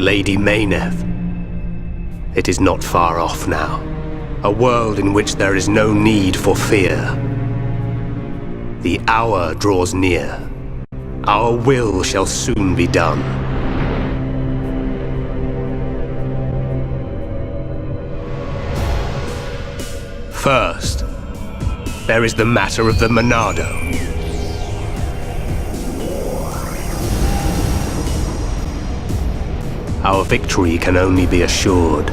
Lady Mayneth. It is not far off now. A world in which there is no need for fear. The hour draws near. Our will shall soon be done. First, there is the matter of the Monado. Our victory can only be assured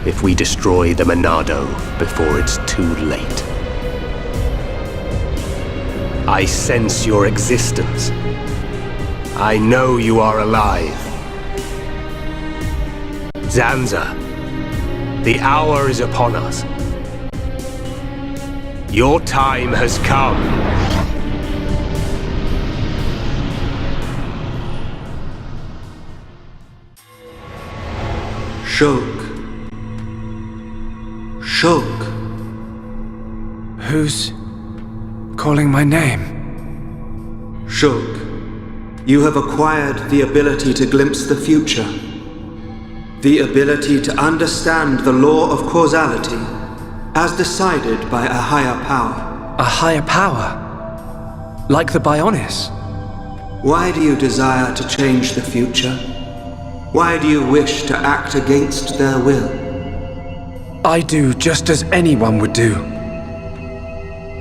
if we destroy the Monado before it's too late. I sense your existence. I know you are alive. Zanza, the hour is upon us. Your time has come. Shulk. Shulk. Who's calling my name? Shulk, you have acquired the ability to glimpse the future. The ability to understand the law of causality as decided by a higher power. A higher power? Like the Bionis? Why do you desire to change the future? Why do you wish to act against their will? I do just as anyone would do.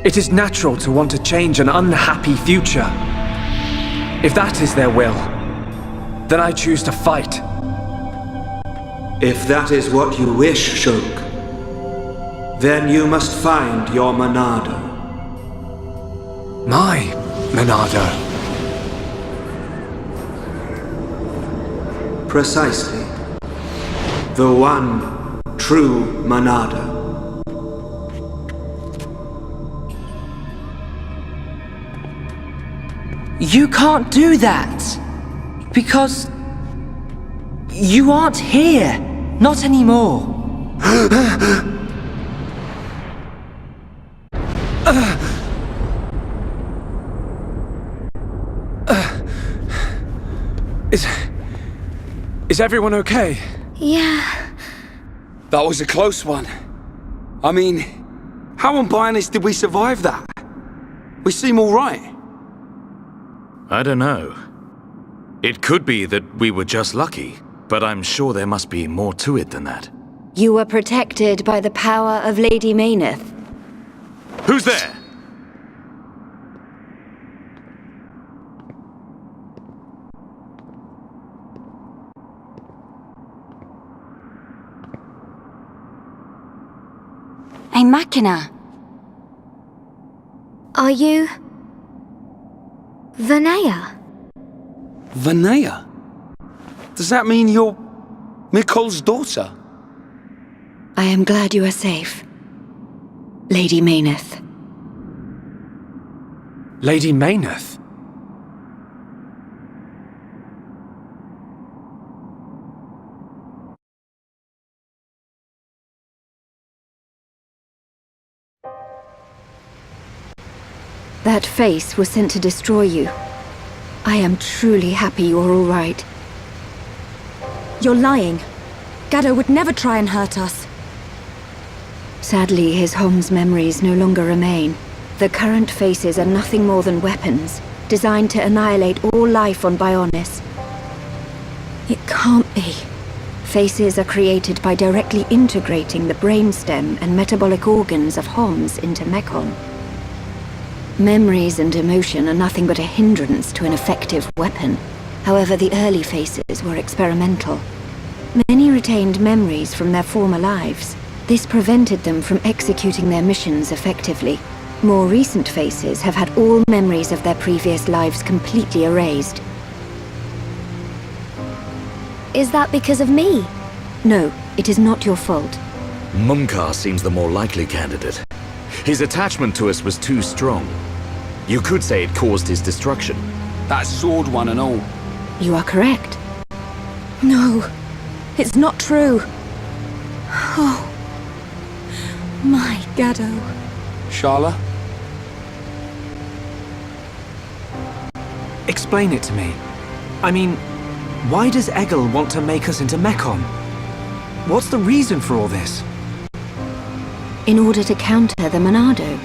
It is natural to want to change an unhappy future. If that is their will, then I choose to fight. If that is what you wish, Shulk, then you must find your Monado. My Monado? Precisely. The one true Monado. You can't do that. Because you aren't here. Not anymore. Is everyone okay? Yeah. That was a close one. I mean, how on Bionis did we survive that? We seem all right. I don't know. It could be that we were just lucky, but I'm sure there must be more to it than that. You were protected by the power of Lady Mayneth. Who's there? A Machina. Are you... Vanea? Vanea? Does that mean you're Mikol's daughter? I am glad you are safe. Lady Mayneth. Lady Mayneth? That face was sent to destroy you. I am truly happy you're all right. You're lying. Gaddo would never try and hurt us. Sadly, his home's memories no longer remain. The current faces are nothing more than weapons, designed to annihilate all life on Bionis. It can't be. Faces are created by directly integrating the brainstem and metabolic organs of Homs into Mechon. Memories and emotion are nothing but a hindrance to an effective weapon. However, the early faces were experimental. Many retained memories from their former lives. This prevented them from executing their missions effectively. More recent faces have had all memories of their previous lives completely erased. Is that because of me? No, it is not your fault. Mumkar seems the more likely candidate. His attachment to us was too strong. You could say it caused his destruction. That sword one and all. You are correct. No, it's not true. Oh, my Gaddo. Sharla? Explain it to me. I mean, Why does Egil want to make us into Mekon? What's the reason for all this? In order to counter the Monado.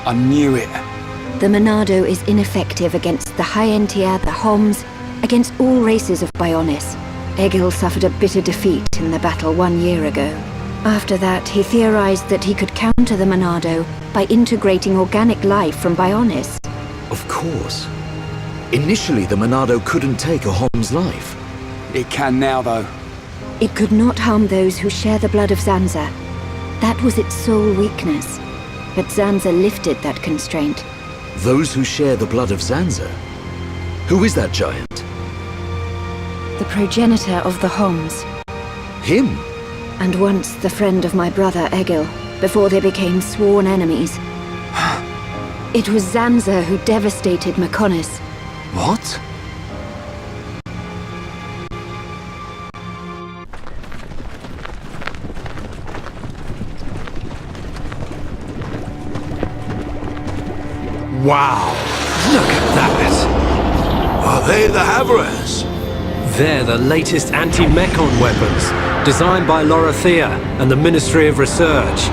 I knew it. The Monado is ineffective against the High Entia, the Homs, against all races of Bionis. Egil suffered a bitter defeat in the battle 1 year ago. After that, he theorized that he could counter the Monado by integrating organic life from Bionis. Of course. Initially, the Monado couldn't take a Hom's life. It can now, though. It could not harm those who share the blood of Zanza. That was its sole weakness. But Zanza lifted that constraint. Those who share the blood of Zanza? Who is that giant? The progenitor of the Homs. Him? And once the friend of my brother Egil, before they became sworn enemies. It was Zanza who devastated Mekonis. What? Wow! Look at that! Are they the Havres? They're the latest anti-Mekon weapons, designed by Lorothea and the Ministry of Research.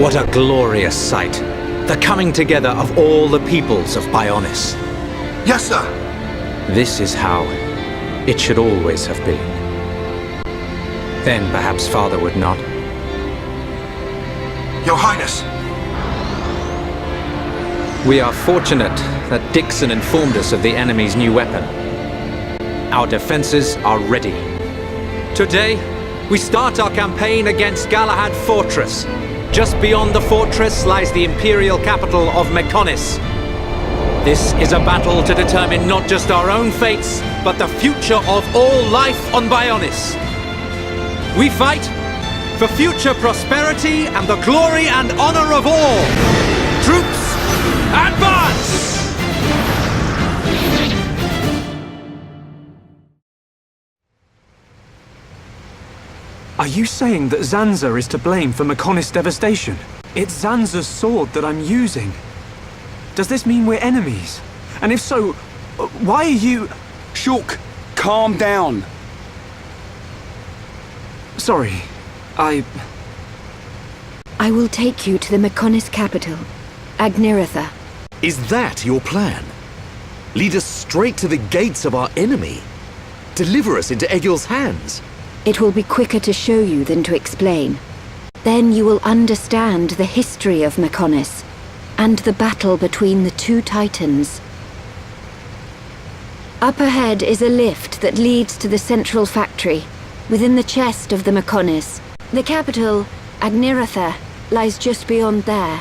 What a glorious sight. The coming together of all the peoples of Bionis. Yes, sir. This is how it should always have been. Then perhaps Father would not. Your Highness. We are fortunate that Dixon informed us of the enemy's new weapon. Our defenses are ready. Today, we start our campaign against Galahad Fortress. Just beyond the fortress lies the imperial capital of Mekonis. This is a battle to determine not just our own fates, but the future of all life on Bionis. We fight for future prosperity and the glory and honor of all. Troops, advance! Are you saying that Zanza is to blame for Mekonis' devastation? It's Zanza's sword that I'm using. Does this mean we're enemies? And if so, why are you... Shulk, calm down. Sorry, I will take you to the Mekonis capital, Agniratha. Is that your plan? Lead us straight to the gates of our enemy? Deliver us into Egil's hands? It will be quicker to show you than to explain. Then you will understand the history of Mekonis, and the battle between the two titans. Up ahead is a lift that leads to the central factory, within the chest of the Mekonis. The capital, Agniratha, lies just beyond there.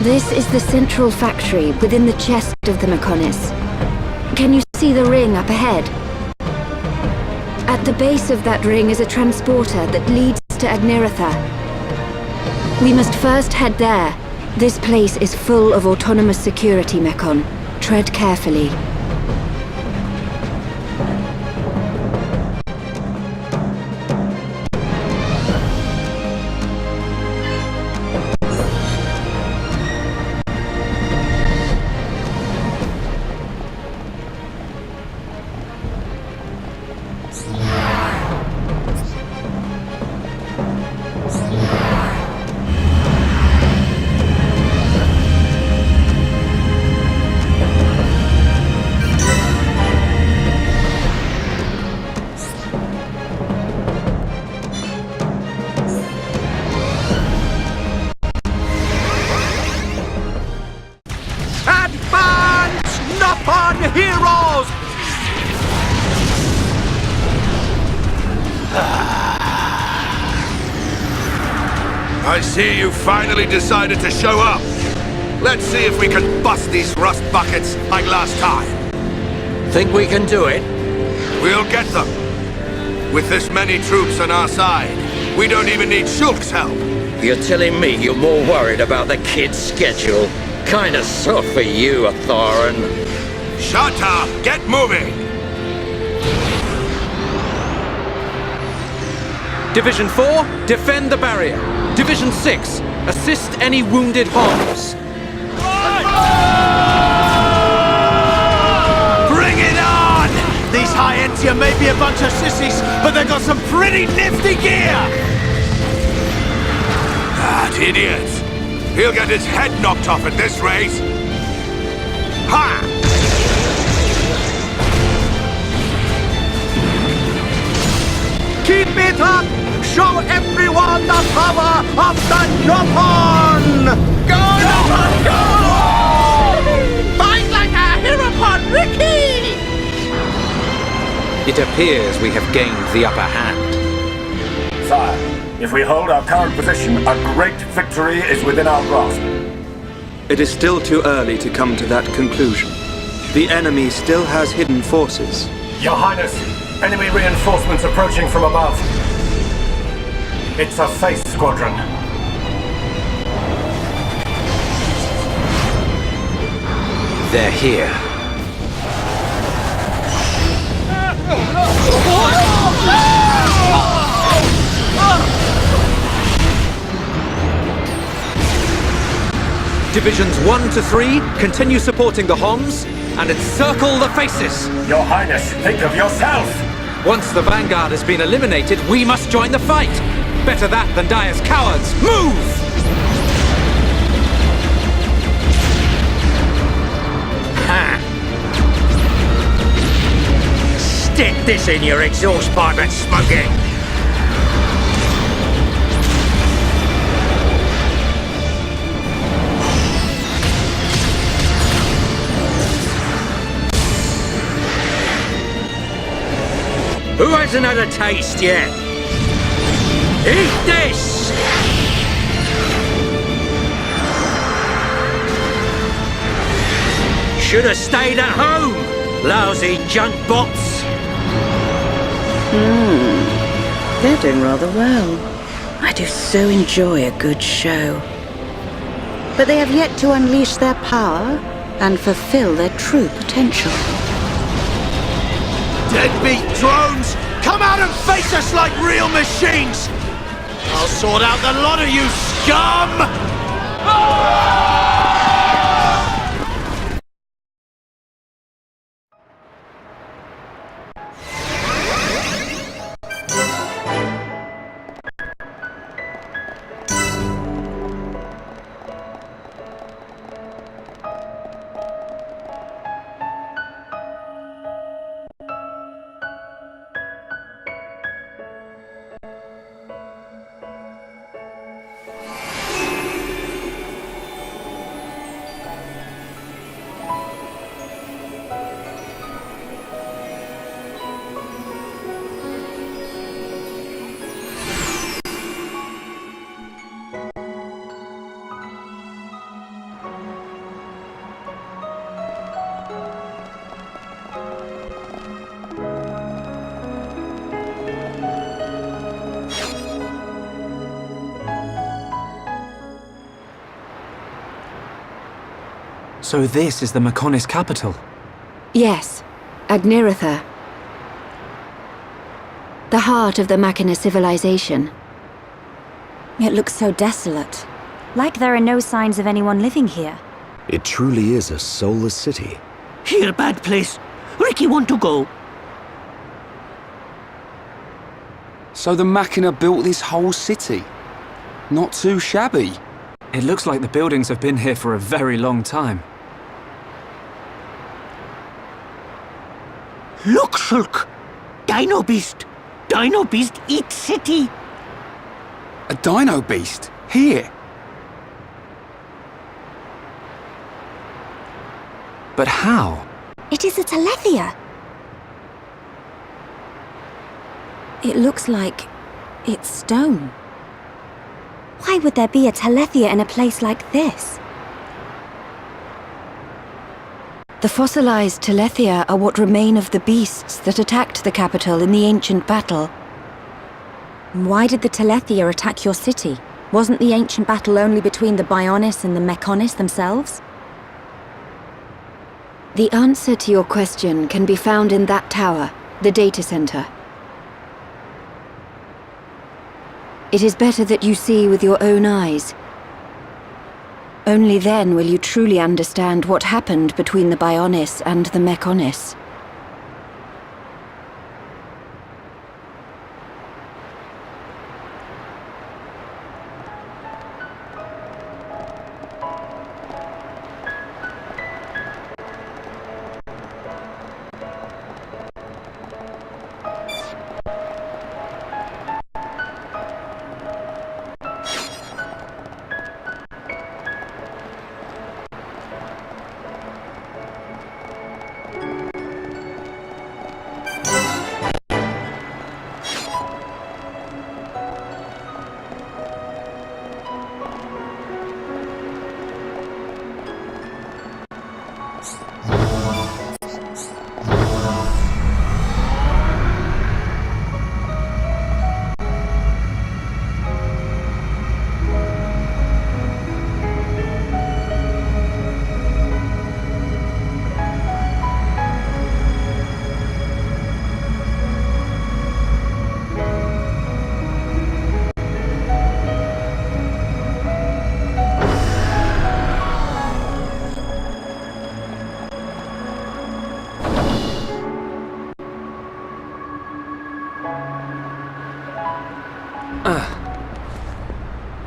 This is the central factory within the chest of the Mechonis. Can you see the ring up ahead? At the base of that ring is a transporter that leads to Agniratha. We must first head there. This place is full of autonomous security, Mechon. Tread carefully. I see you finally decided to show up. Let's see if we can bust these rust buckets like last time. Think we can do it? We'll get them. With this many troops on our side, we don't even need Shulk's help. You're telling me you're more worried about the kid's schedule? Kinda soft for you, Atharan. Shut up! Get moving! Division 4, defend the barrier. Division 6, assist any wounded Homs. Bring it on! These High-Entia may be a bunch of sissies, but they've got some pretty nifty gear! That idiot! He'll get his head knocked off at this rate! Ha! Keep it up! Show everyone the power of the Nopon! Go, Nopon, go! Fight like a Hirapon, Ricky! It appears we have gained the upper hand. Sire, if we hold our current position, a great victory is within our grasp. It is still too early to come to that conclusion. The enemy still has hidden forces. Your Highness, enemy reinforcements approaching from above. It's a Face Squadron. They're here. Divisions 1 to 3, continue supporting the Homs, and encircle the Faces! Your Highness, think of yourself! Once the Vanguard has been eliminated, we must join the fight! Better that than die as cowards! Move! Ha! Stick this in your exhaust pipe and smoke it! Who hasn't had a taste yet? Eat this! Should have stayed at home, lousy junk bots. They're doing rather well. I do so enjoy a good show. But they have yet to unleash their power and fulfill their true potential. Deadbeat drones! Come out and face us like real machines! I'll sort out the lot of you, scum! So this is the Mechonis capital? Yes, Agniratha. The heart of the Machina civilization. It looks so desolate. Like there are no signs of anyone living here. It truly is a soulless city. Here, bad place. Ricky want to go. So the Machina built this whole city? Not too shabby. It looks like the buildings have been here for a very long time. Look, Shulk! Dino Beast! Dino Beast eats city! A dino beast? Here? But how? It is a Telethia. It looks like it's stone. Why would there be a Telethia in a place like this? The fossilized Telethia are what remain of the beasts that attacked the capital in the ancient battle. Why did the Telethia attack your city? Wasn't the ancient battle only between the Bionis and the Mechonis themselves? The answer to your question can be found in that tower, the data center. It is better that you see with your own eyes. Only then will you truly understand what happened between the Bionis and the Mechonis.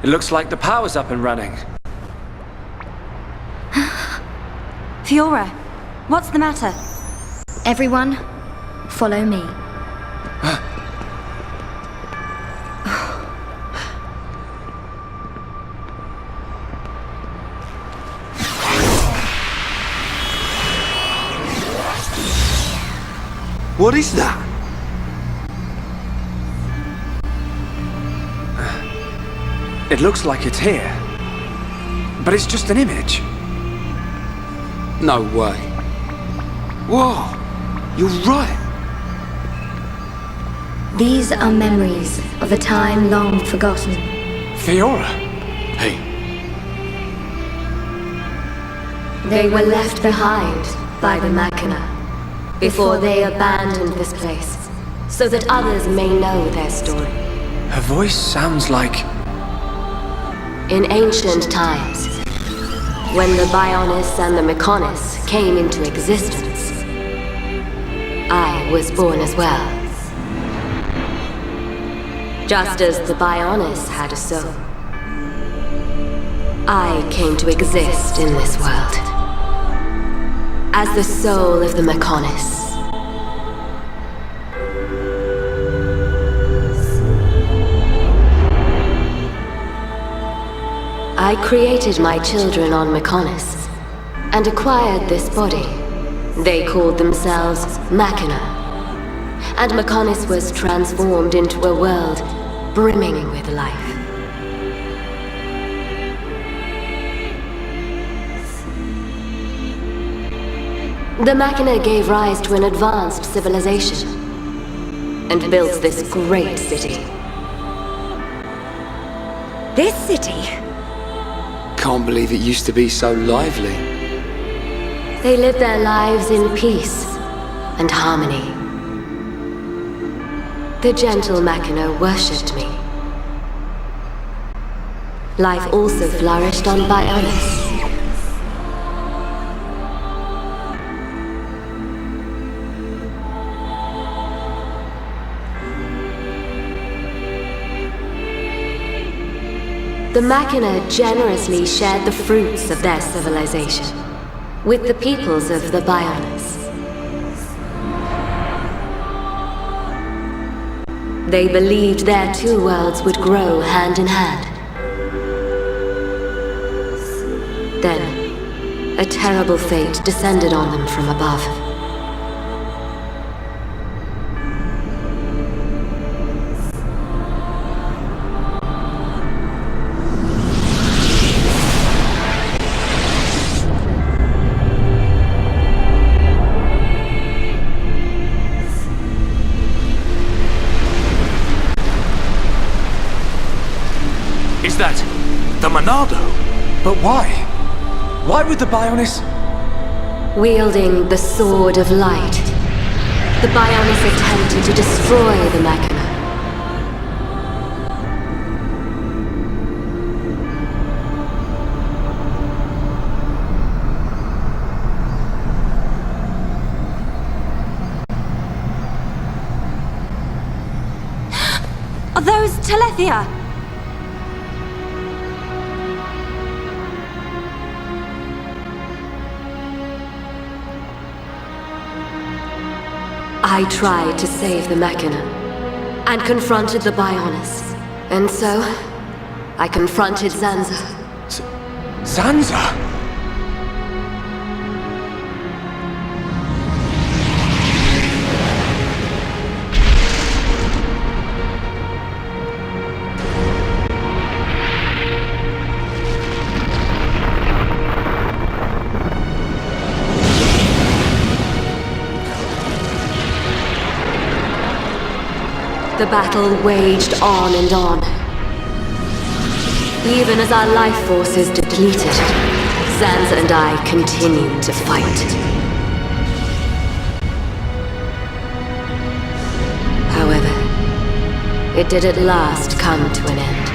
It looks like the power's up and running. Fiora, what's the matter? Everyone, follow me. What is that? It looks like it's here. But it's just an image. No way. Whoa! You're right. These are memories of a time long forgotten. Fiora! Hey. They were left behind by the Machina before they abandoned this place, so that others may know their story. Her voice sounds like... In ancient times, when the Bionis and the Mechonis came into existence, I was born as well. Just as the Bionis had a soul, I came to exist in this world as the soul of the Mechonis. I created my children on Mechonis and acquired this body. They called themselves Machina, and Mechonis was transformed into a world brimming with life. The Machina gave rise to an advanced civilization and built this great city. This city? Can't believe it used to be so lively. They lived their lives in peace and harmony. The gentle Machina worshipped me. Life also flourished on Bionis. The Machina generously shared the fruits of their civilization with the peoples of the Bionis. They believed their two worlds would grow hand in hand. Then, a terrible fate descended on them from above. Is that the Monado? But why? Why would the Bionis... Wielding the Sword of Light, the Bionis attempted to destroy the Machina. Are those Telethia? I tried to save the Machina, and confronted the Bionis. And so, I confronted Zanza. Zanza? The battle waged on and on. Even as our life forces depleted, Zanza and I continued to fight. However, it did at last come to an end.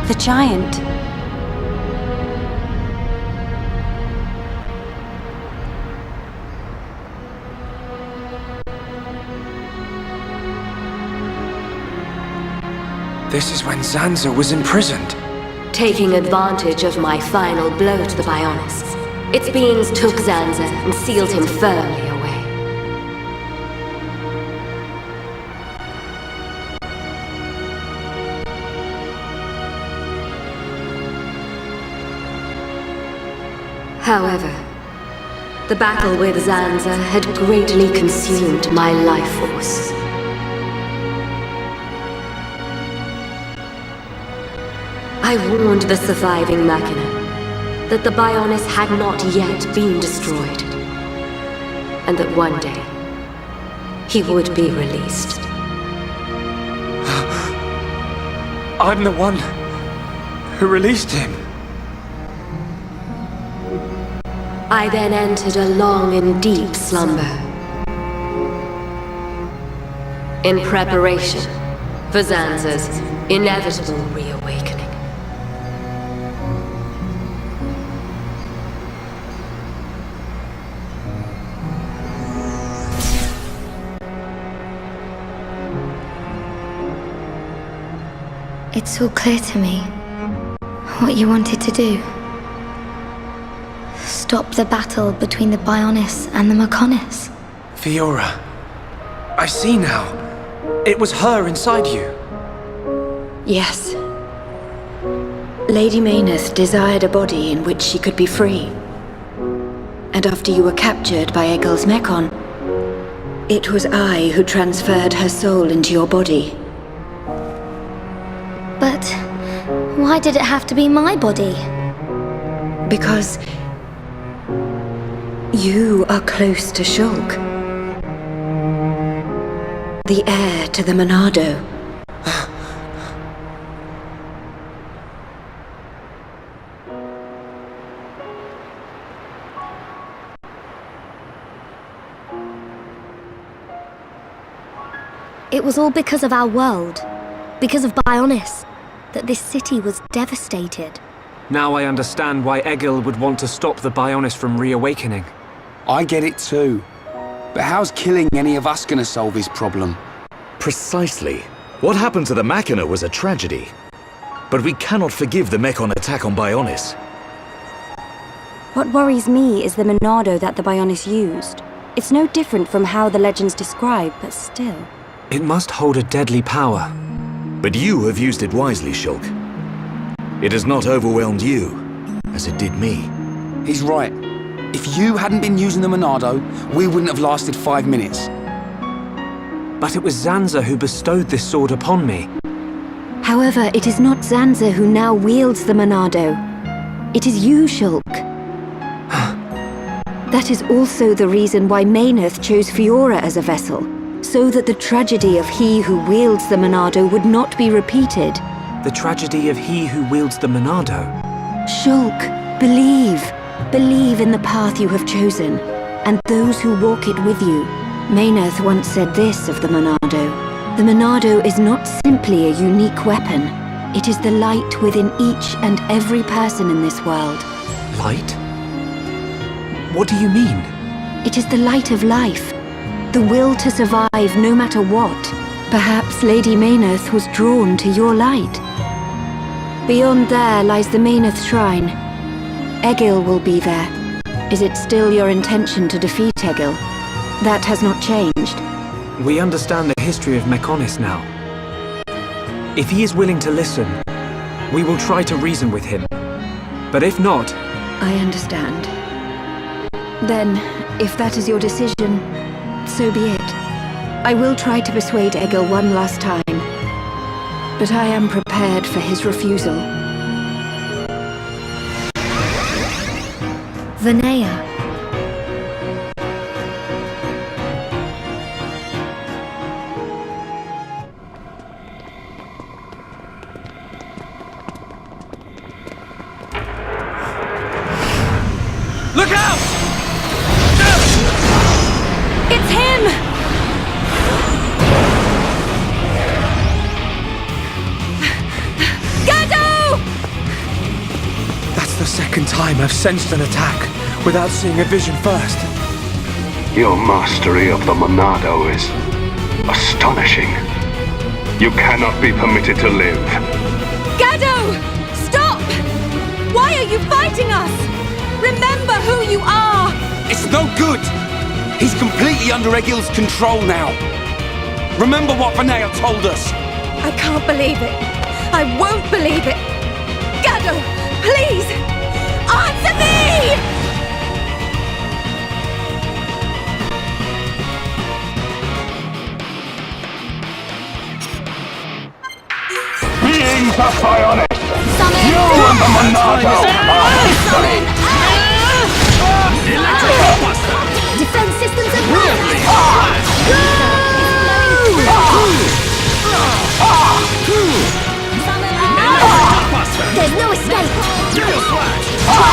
The giant. This is when Zanza was imprisoned. Taking advantage of my final blow to the Bionis, its beings took Zanza and sealed him firmly away. However, the battle with Zanza had greatly consumed my life force. I warned the surviving Machina that the Bionis had not yet been destroyed, and that one day he would be released. I'm the one who released him. I then entered a long and deep slumber, in preparation for Zanza's inevitable reawakening. It's all clear to me what you wanted to do. Stop the battle between the Bionis and the Mechonis. Fiora, I see now. It was her inside you. Yes. Lady Mayneth desired a body in which she could be free. And after you were captured by Egil's Mechon, it was I who transferred her soul into your body. Why did it have to be my body? Because you are close to Shulk, the heir to the Monado. It was all because of our world, because of Bionis, that this city was devastated. Now I understand why Egil would want to stop the Bionis from reawakening. I get it too. But how's killing any of us gonna solve his problem? Precisely. What happened to the Machina was a tragedy. But we cannot forgive the Mechon attack on Bionis. What worries me is the Monado that the Bionis used. It's no different from how the legends describe, but still. It must hold a deadly power. But you have used it wisely, Shulk. It has not overwhelmed you, as it did me. He's right. If you hadn't been using the Monado, we wouldn't have lasted 5 minutes. But it was Zanza who bestowed this sword upon me. However, it is not Zanza who now wields the Monado. It is you, Shulk. That is also the reason why Mayneth chose Fiora as a vessel, so that the tragedy of he who wields the Monado would not be repeated. The tragedy of he who wields the Monado. Shulk, believe. Believe in the path you have chosen, and those who walk it with you. Mayneth once said this of the Monado. The Monado is not simply a unique weapon. It is the light within each and every person in this world. Light? What do you mean? It is the light of life. The will to survive no matter what. Perhaps Lady Mayneth was drawn to your light. Beyond there lies the Mayneth Shrine. Egil will be there. Is it still your intention to defeat Egil? That has not changed. We understand the history of Mechonis now. If he is willing to listen, we will try to reason with him. But if not... I understand. Then, if that is your decision, so be it. I will try to persuade Egil one last time. But I am prepared for his refusal. Vanea. Look out! It's him! Gado! That's the second time I've sensed an attack without seeing a vision first. Your mastery of the Monado is astonishing. You cannot be permitted to live. Gado! Stop! Why are you fighting us? Remember who you are! It's no good! He's completely under Egil's control now. Remember what Vanea told us. I can't believe it. I won't believe it. Gado, please! Answer me! Beings of Bionis! Summon! You and the Monado are history! Defense systems at There's no escape! Try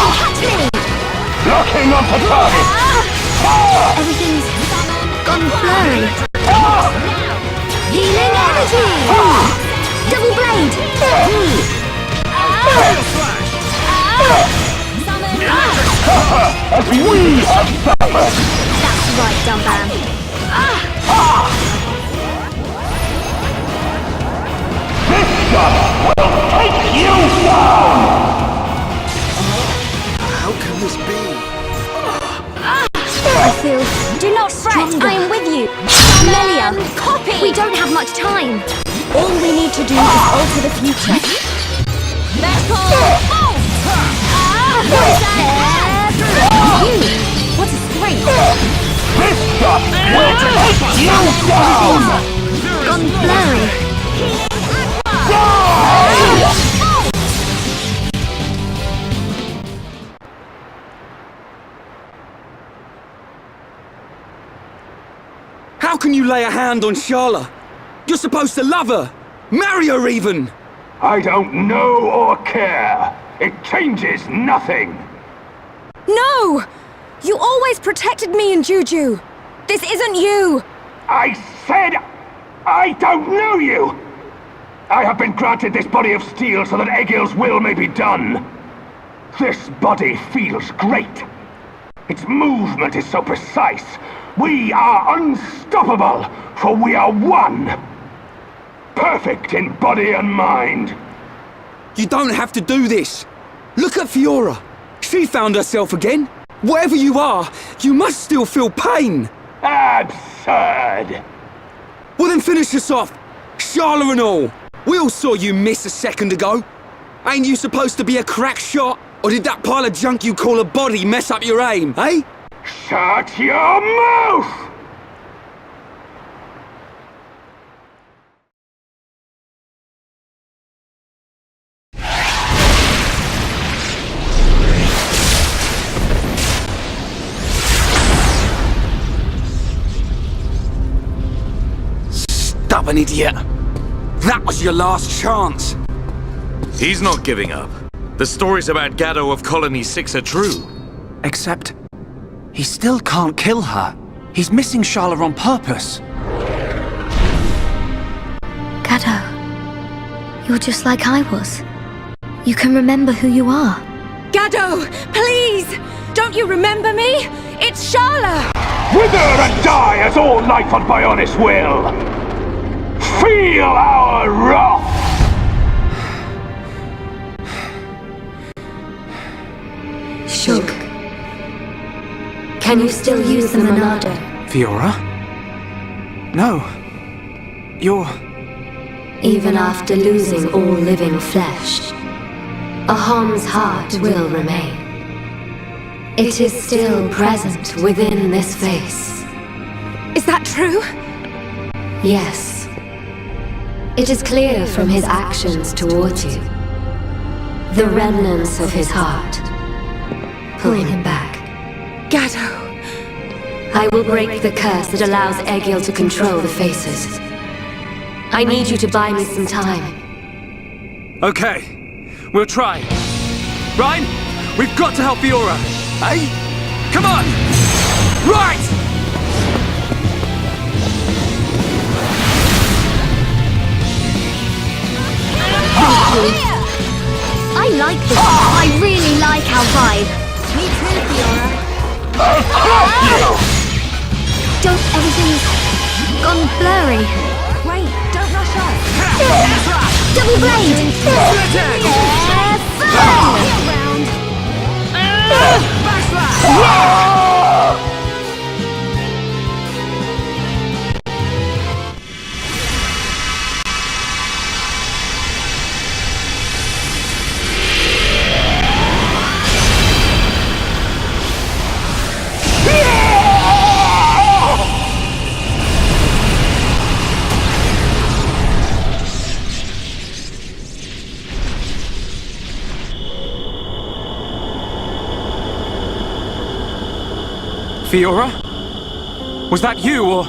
and catch me! Locking onto target! Everything's gone blurry. Healing energy! Double blade! As we have suffered! That's right, Dumban. This shot will take you down! How can this be? I feel... Do not fret, I am with you! Melia, copy! We don't have much time! All we need to do is alter the future. What a strength! This shot will take you down! Gone blurry. can you lay a hand on Sharla? You're supposed to love her! Marry her even! I don't know or care. It changes nothing. No! You always protected me and Juju. This isn't you! I said I don't know you! I have been granted this body of steel so that Egil's will may be done. This body feels great. Its movement is so precise. We are unstoppable, for we are one. Perfect in body and mind. You don't have to do this. Look at Fiora. She found herself again. Wherever you are, you must still feel pain. Absurd. Well then finish us off. Sharla and all. We all saw you miss a second ago. Ain't you supposed to be a crack shot? Or did that pile of junk you call a body mess up your aim, eh? Shut your mouth! Stubborn idiot. That was your last chance. He's not giving up. The stories about Gaddo of Colony 6 are true. Except, he still can't kill her. He's missing Sharla on purpose. Gaddo, you're just like I was. You can remember who you are. Gaddo, please! Don't you remember me? It's Sharla! Wither and die as all life on Bionis will! Feel our wrath! Shug. Can you still use the Monado? Fiora? No. You're... Even after losing all living flesh, Ahom's heart will remain. It is still present within this face. Is that true? Yes. It is clear from his actions towards you. The remnants of his heart pull him back. Gaddo! I will break the curse that allows Egil to control the faces. I need you to buy me some time. Okay. We'll try. Ryan, we've got to help Fiora. Hey? Come on! Right! I like this. I really like our vibe. Me too, Fiora. Don't, everything's gone blurry. Wait, don't rush off. Double blade! Fiora? Was that you, or...?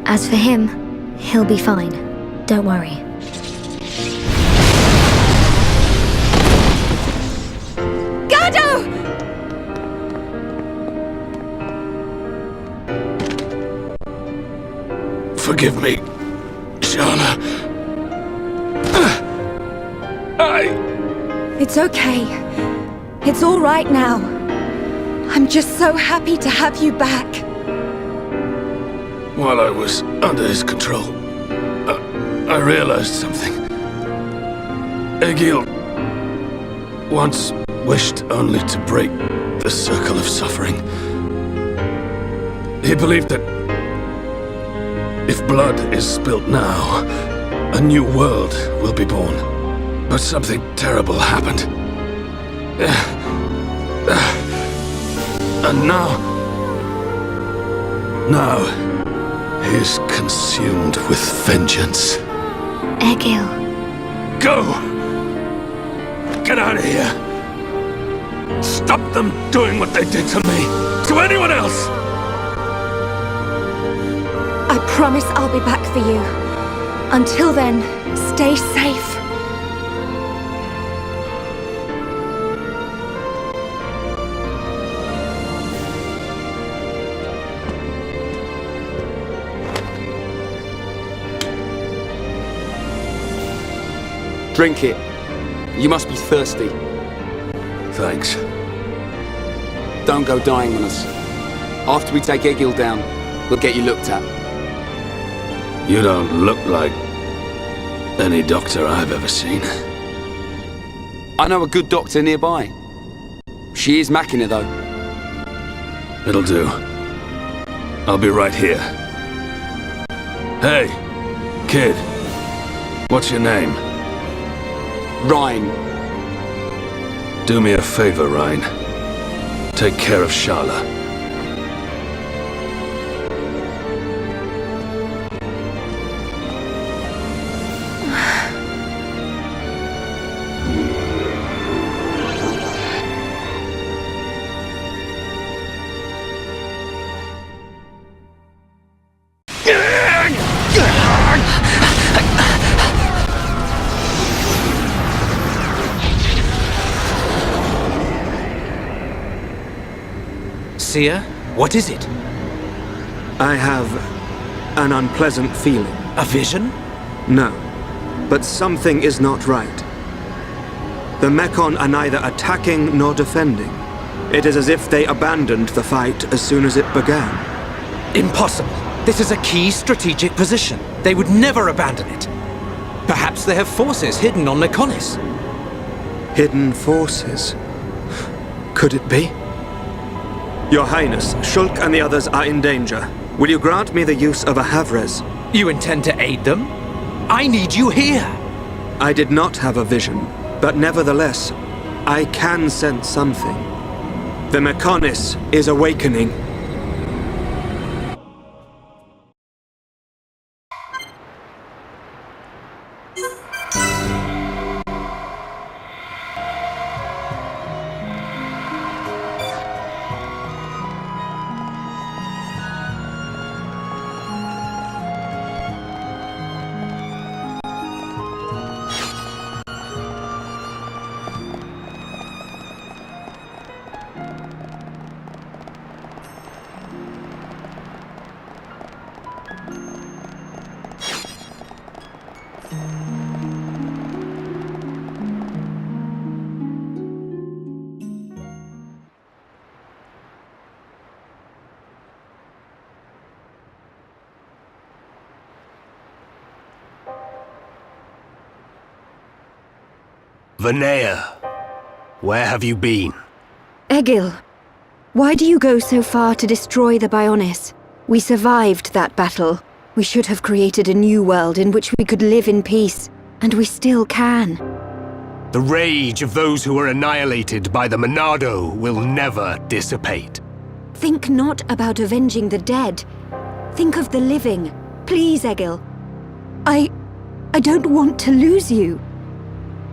As for him, he'll be fine. Don't worry. Gaddo! Forgive me, Sharla. It's okay. It's all right now. I'm just so happy to have you back. While I was under his control, I realized something. Egil once wished only to break the circle of suffering. He believed that if blood is spilt now, a new world will be born. But something terrible happened. And now he's consumed with vengeance. Egil. Go! Get out of here! Stop them doing what they did to me! To anyone else! I promise I'll be back for you. Until then, stay safe. Drink it. You must be thirsty. Thanks. Don't go dying on us. After we take Egil down, we'll get you looked at. You don't look like any doctor I've ever seen. I know a good doctor nearby. She is Machina, though. It'll do. I'll be right here. Hey, kid. What's your name? Ryan. Do me a favor, Ryan. Take care of Sharla. Seer, what is it? I have an unpleasant feeling. A vision? No, but something is not right. The Mechon are neither attacking nor defending. It is as if they abandoned the fight as soon as it began. Impossible. This is a key strategic position. They would never abandon it. Perhaps they have forces hidden on Mykonos. Hidden forces? Could it be? Your Highness, Shulk and the others are in danger. Will you grant me the use of a Havres? You intend to aid them? I need you here! I did not have a vision, but nevertheless, I can sense something. The Mykonos is awakening. Vanea, where have you been? Egil, why do you go so far to destroy the Bionis? We survived that battle. We should have created a new world in which we could live in peace, and we still can. The rage of those who were annihilated by the Monado will never dissipate. Think not about avenging the dead. Think of the living. Please, Egil. I don't want to lose you.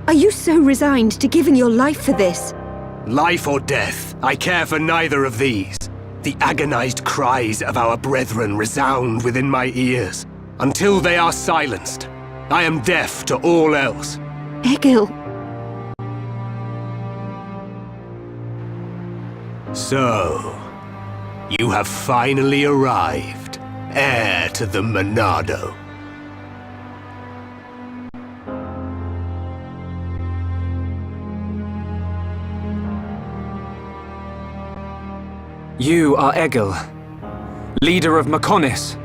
Are you so resigned to giving your life for this? Life or death, I care for neither of these. The agonized cries of our brethren resound within my ears. Until they are silenced, I am deaf to all else. Egil. So, you have finally arrived, heir to the Monado. You are Egil, leader of Mykonos.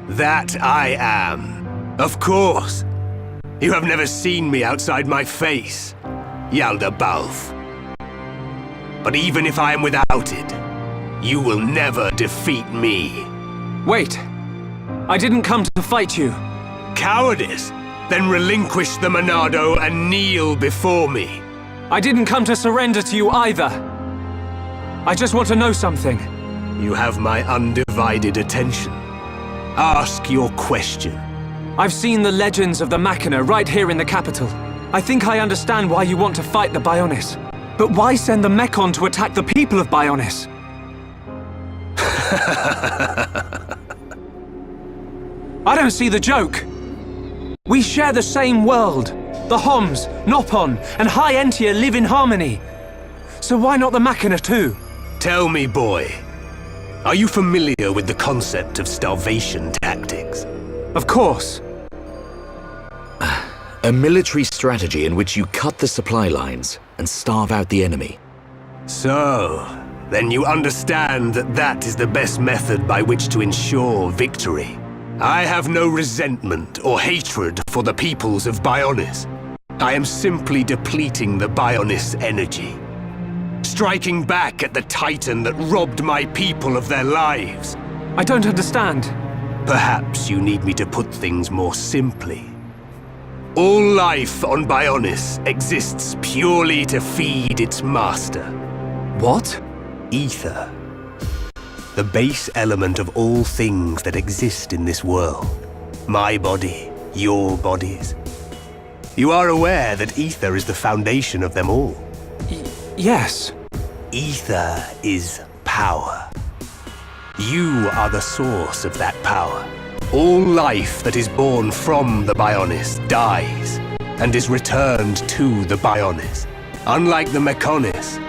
That I am. Of course. You have never seen me outside my face, Yalda Balf. But even if I am without it, you will never defeat me. Wait! I didn't come to fight you. Cowardice! Then relinquish the Monado and kneel before me. I didn't come to surrender to you either. I just want to know something. You have my undivided attention. Ask your question. I've seen the legends of the Machina right here in the capital. I think I understand why you want to fight the Bionis. But why send the Mechon to attack the people of Bionis? I don't see the joke. We share the same world. The Homs, Nopon, and High Entia live in harmony. So why not the Machina too? Tell me, boy, are you familiar with the concept of starvation tactics? Of course. A military strategy in which you cut the supply lines and starve out the enemy. So, then you understand that that is the best method by which to ensure victory. I have no resentment or hatred for the peoples of Bionis. I am simply depleting the Bionis energy. Striking back at the Titan that robbed my people of their lives. I don't understand. Perhaps you need me to put things more simply. All life on Bionis exists purely to feed its master. What? Ether. The base element of all things that exist in this world. My body, your bodies. You are aware that ether is the foundation of them all? Yes. Ether is power. You are the source of that power. All life that is born from the Bionis dies, and is returned to the Bionis. Unlike the Mechonis,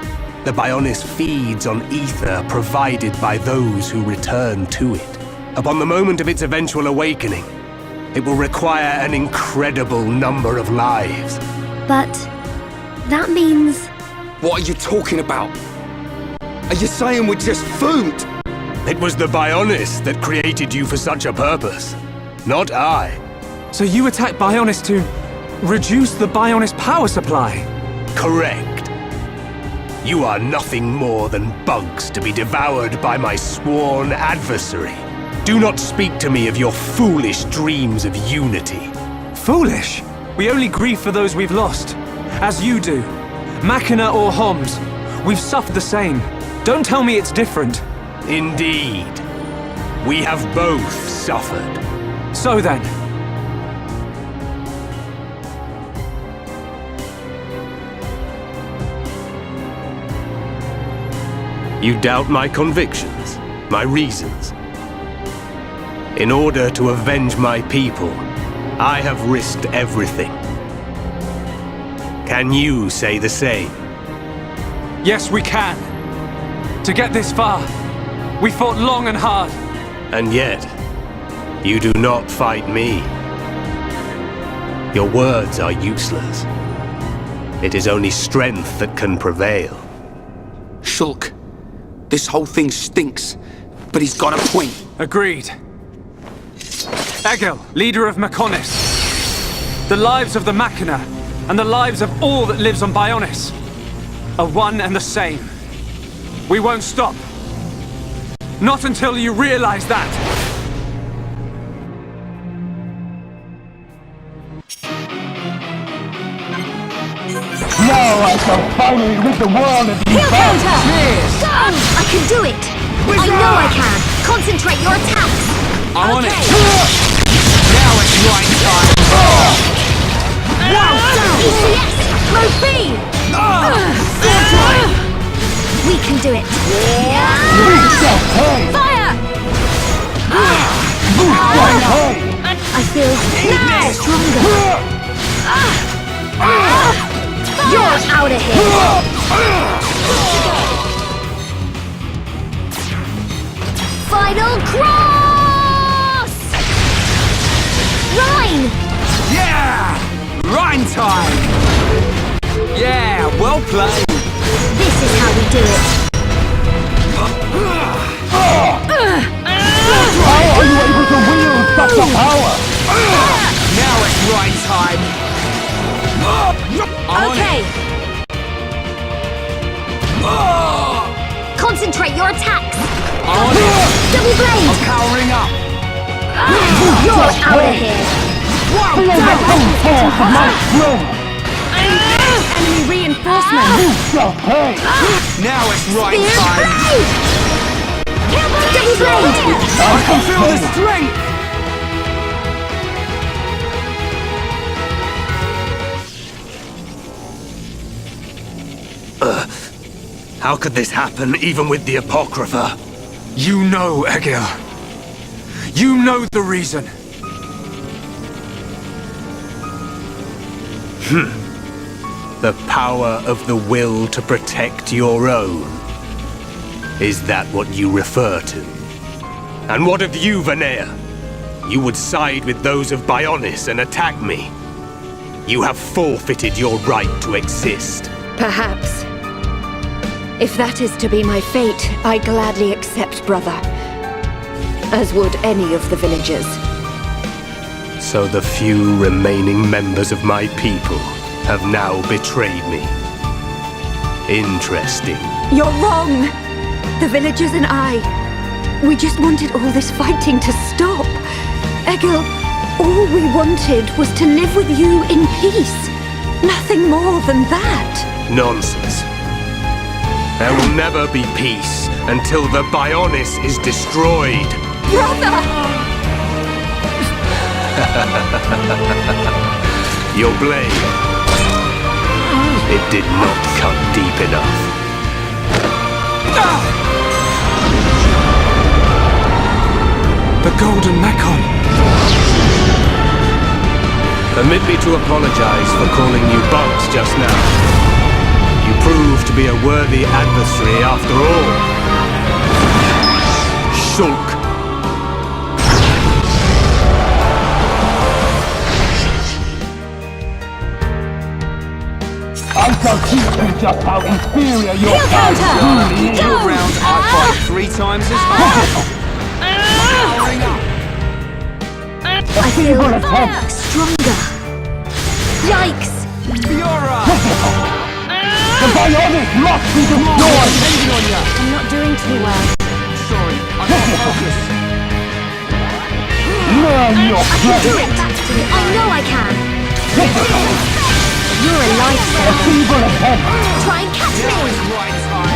the Bionis feeds on ether provided by those who return to it. Upon the moment of its eventual awakening, it will require an incredible number of lives. But that means... What are you talking about? Are you saying we're just food? It was the Bionis that created you for such a purpose, not I. So you attacked Bionis to reduce the Bionis power supply? Correct. You are nothing more than bugs to be devoured by my sworn adversary. Do not speak to me of your foolish dreams of unity. Foolish? We only grieve for those we've lost, as you do. Machina or Homs, we've suffered the same. Don't tell me it's different. Indeed. We have both suffered. So then. You doubt my convictions, my reasons. In order to avenge my people, I have risked everything. Can you say the same? Yes, we can. To get this far, we fought long and hard. And yet, you do not fight me. Your words are useless. It is only strength that can prevail. Shulk, this whole thing stinks, but he's got a point. Agreed. Egil, leader of Mechonis. The lives of the Machina and the lives of all that lives on Bionis are one and the same. We won't stop. Not until you realize that. Now I shall finally rid the world of these bugs! Go! I can do it! I know I can! Concentrate your attacks! I'm on it! Now it's right time! Wow! ECS! Mode B! We can do it! Fire! I feel stronger! You're out of here! Final cross! Rhine! Yeah! Rhine time! Yeah, well played! This is how we do it! How are you able to wield such a power? Now it's Rhine time! Okay! Concentrate your attacks! On it! Double blade! I'm powering up! You're out of here! Enemy reinforcements! Now it's Rhine time! Double blade! I can feel the strength! How could this happen, even with the Apocrypha? You know, Egil. You know the reason. The power of the will to protect your own. Is that what you refer to? And what of you, Vanea? You would side with those of Bionis and attack me. You have forfeited your right to exist. Perhaps. If that is to be my fate, I gladly accept, brother. As would any of the villagers. So the few remaining members of my people have now betrayed me. Interesting. You're wrong! The villagers and I, we just wanted all this fighting to stop. Egil, all we wanted was to live with you in peace. Nothing more than that. Nonsense. There will never be peace until the Bionis is destroyed. Brother! Your blade. It did not cut deep enough. The Golden Mechon. Permit me to apologize for calling you bugs just now. You proved to be a worthy adversary after all. Shulk. I shall teach you just how inferior your power really is. Your round, I fight 3 times as hard. I feel stronger. Yikes! Fiora! The Bionis must be destroyed! I'm not doing too well. Sorry, I can't focus. Learn your I can do it! I know I can! You're a lifesaver. feeble attempt! Try and catch me!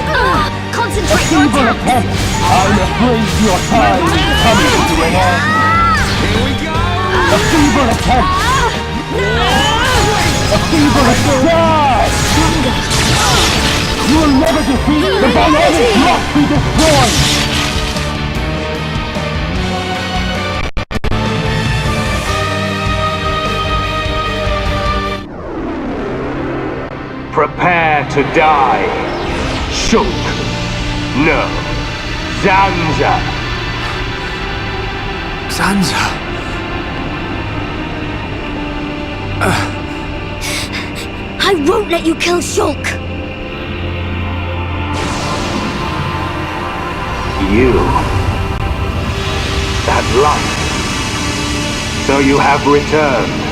A Concentrate your feeble attacks! attempt! I'm afraid your time is coming to an end! Here we go! A feeble attempt! A feeble attempt! You will never defeat the Bionis must be destroyed! Prepare to die. Shulk. No. Zanza. Zanza. I won't let you kill Shulk! You. That light. So you have returned.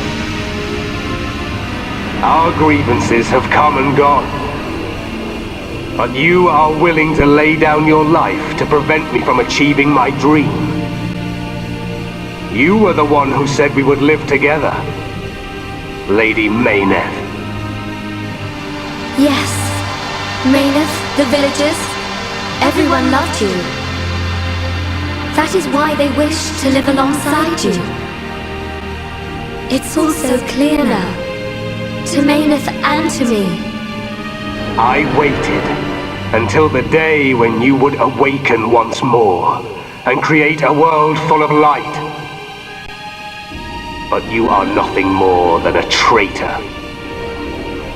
Our grievances have come and gone. But you are willing to lay down your life to prevent me from achieving my dream. You were the one who said we would live together, Lady Mayneth. Yes. Mayneth, the villagers, everyone loved you. That is why they wished to live alongside you. It's all so clear now. To Mayneth and to me. I waited until the day when you would awaken once more and create a world full of light. But you are nothing more than a traitor.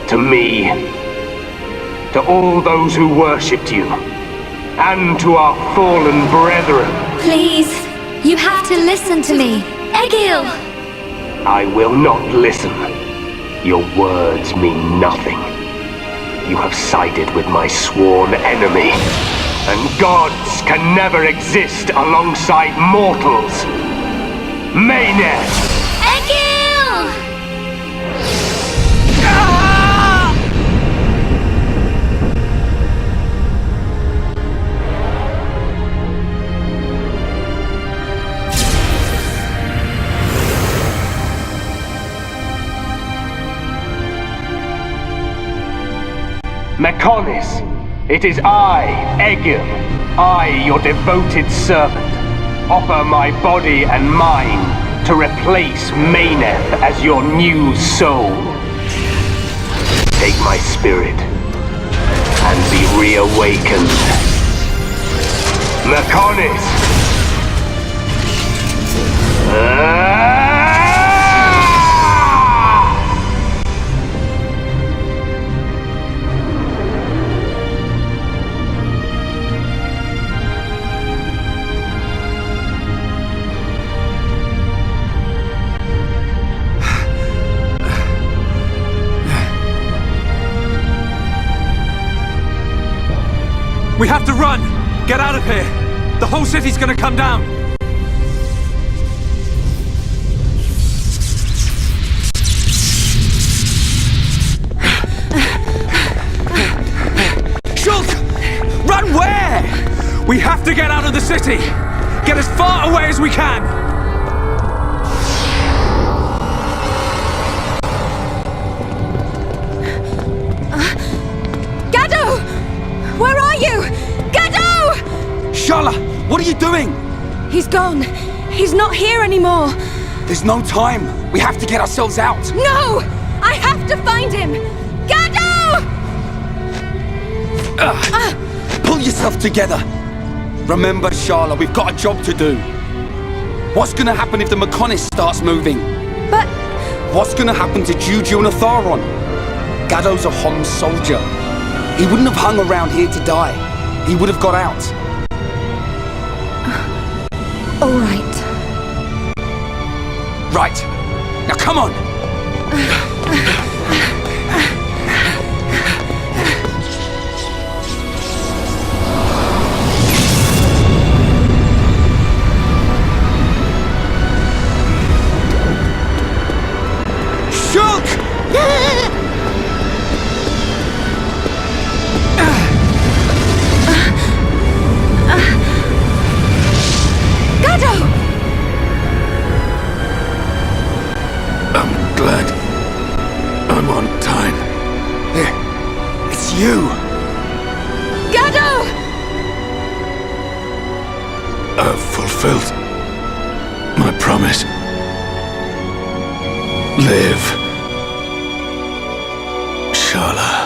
To me, to all those who worshipped you, and to our fallen brethren. Please, you have to listen to me. Egil! I will not listen. Your words mean nothing. You have sided with my sworn enemy, and gods can never exist alongside mortals. Mayneth! Egil! Mechonis, it is I, Egil, I, your devoted servant, offer my body and mind to replace Mayneth as your new soul. Take my spirit and be reawakened. Mechonis! We have to run! Get out of here! The whole city's gonna come down! Shulk! Run where? We have to get out of the city! Get as far away as we can! Gado! Where are you? Gado! Sharla, what are you doing? He's gone. He's not here anymore. There's no time. We have to get ourselves out. No! I have to find him! Gado! Pull yourself together. Remember, Sharla, we've got a job to do. What's gonna happen if the Mechonis starts moving? But... What's gonna happen to Juju and Atharon? Gado's a Hom soldier. He wouldn't have hung around here to die. He would have got out. All right. Right. Now come on! Shulk! Gado! I'm glad I'm on time. Here, it's you! Gado! I've fulfilled my promise. Live, Sharla.